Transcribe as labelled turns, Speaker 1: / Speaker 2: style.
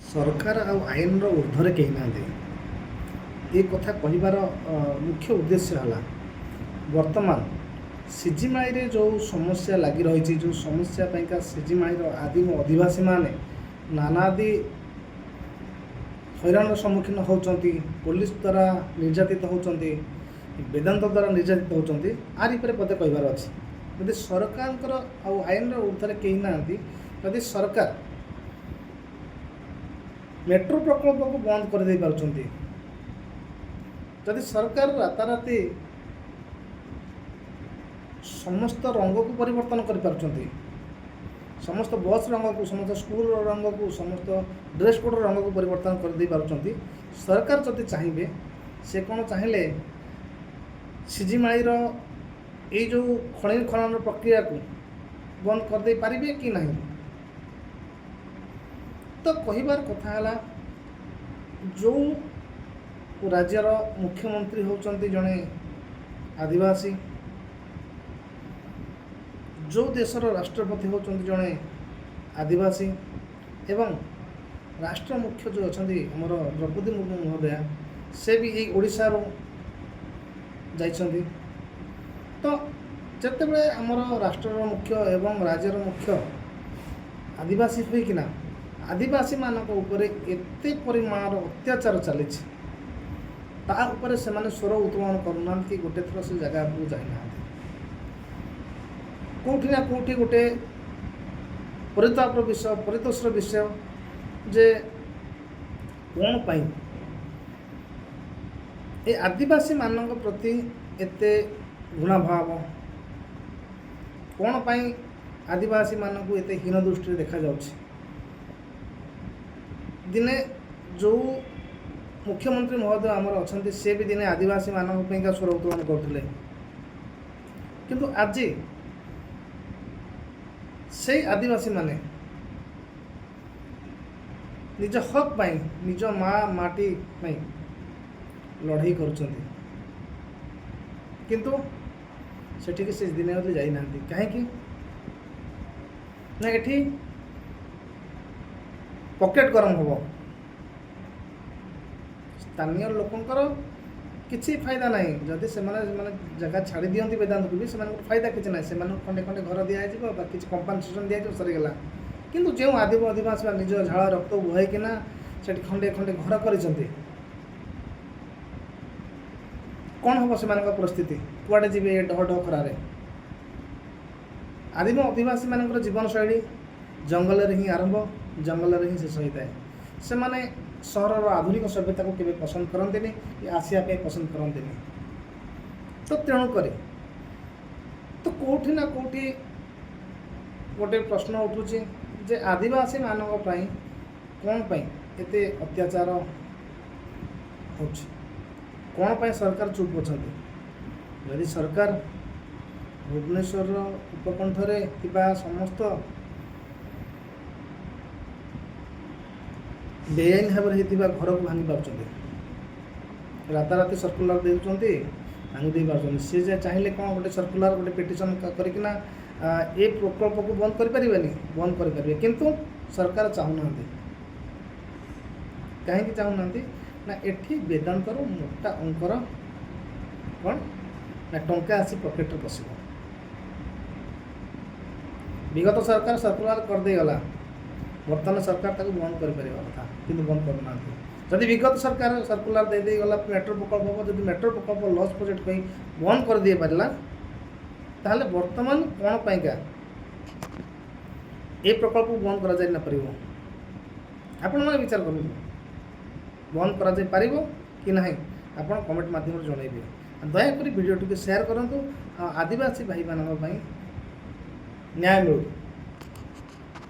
Speaker 1: सरकार आईन ऊर्ध्वर कहीं ना ये कथा कहबार मुख्य उद्देश्य है वर्तमान सिजिमाई रे जो समस्या लगी रही जो समस्या पाइका सिजिमाई आदिम आदिवासी माने नानादि हैरान सम्मुखीन होती पुलिस द्वारा निर्यातित होती वेदांत द्वारा निर्यातित होती आरि पर पदे कहबार अच्छे यदि सरकार आईन ऊर्ध्वर कहीं ना यदि सरकार मेट्रो प्रकल्प को बंद कर दे पार्टी जदि सरकार राताराति समस्त रंग को परिवर्तन कर पार्टी समस्त बस रंग को समस्त स्कूल रंग को समस्त ड्रेस कोड रंग को परिवर्तन कर दे पार्टी सरकार जदि चाहिए से कौन चाहिए सिजिमाईर ये जो खनि खनन प्रक्रिया को बंद कर दे पारिबे कि नहीं तो कहबार कथा है जो राज्यर मुख्यमंत्री होचंती जड़े आदिवासी जो देशर राष्ट्रपति होचंती जड़े आदिवासी एवं राष्ट्र मुख्य जो अच्छा आमर द्रौपदी मुर्मू महोदया से भी यही ओडिशा जाइछंती तो जितेबाला आमर राष्ट्र मुख्य एवं राज्यर मुख्य आदिवासी होइकिना आदिवासी मानक ऊपर एते परिमाण अत्याचार चली से माने स्वर उत्तोलन करूना कि गोटे थर से जगह को जाना कौटी ना कौटी गोटे परितापर विषय परितोषर विषय जे कौन पाई ए आदिवासी मानक प्रति एते घृणाभाव कौन पाई आदिवासी मानक एते हीन दृष्टि देखा जाउछि दिने जो मुख्यमंत्री महोदय आमर अच्छा से भी दिने आदिवासी मानक स्वर उत्तोलन करते किंतु आज से आदिवासी माने निज हक पाई निज माँ माटी पाई लड़ाई करुँच किंतु सेठी से दिन जाइना कहीं ना एठी पॉकेट गरम हम स्थानीय लोकंकर किसी फायदा नहीं जदि से जगह छाड़ी दियंती वेदांत को भी से फायदा किसी ना से खंडे खंडे घर दिज्व कि कंपनसेसन दिज्व सरीगला किंतु जो आदिवासी निज झाड़ रक्त बुहाईकिना से खंडे खंडे घर कर कौन हम से परिस्थिति कुआडे जी ढह ढह खरारे आदिम आदिवासी मान जीवन शैली जंगल रे ही आरंभ जंगल रे ही शेष होता है से माने सहर आधुनिक सभ्यता को केवे पसंद करते आसिया पसंद करते तो तेणुक तो कौटी ना कौटी गोटे प्रश्न उठुची जे आदिवासी मानक पई कौन पई एते अत्याचार होछि कौन पई सरकार चुप अछंती यदि सरकार भुवनेश्वर उपकंठरे थिबा समस्त बेआईन भाव घर को भांगी पार्टी राताराति सर्कुलर देउछंती भांगी दे पार्छन सी चाहिए कौन गोटे सर्कुलर गोटे पिटिशन करकिना ए प्रकल्प को बंद कर परिबेनी बंद कर परिबे किंतु सरकार चाहूना कहीं चाहूना ना एठी वेदांतर मोटा अंकर कौन ना टंका आसी पॉकेट रे पसिबो विगत सरकार सर्कुलर कर दे गला वर्तमान सरकार ताको बंद कर परिबा कथा किंतु बंद करना जदि विगत सरकार सर्कुलर दे गला मेट्रो प्रकल्प जदि मेट्रो प्रकल्प लॉस प्रोजेक्ट कहीं बंद कर दे पारा ताहले वर्तमान कौन पाइका ए प्रकल्प बंद करा जाय ना परिबो आपण माने विचार करू बंद करा जाय परिबो कि नहीं आपण कमेंट माध्यम जनइबे दयाकोरी वीडियो टी शेयर करंतु आदिवासी भाई मानक न्याय मिलू।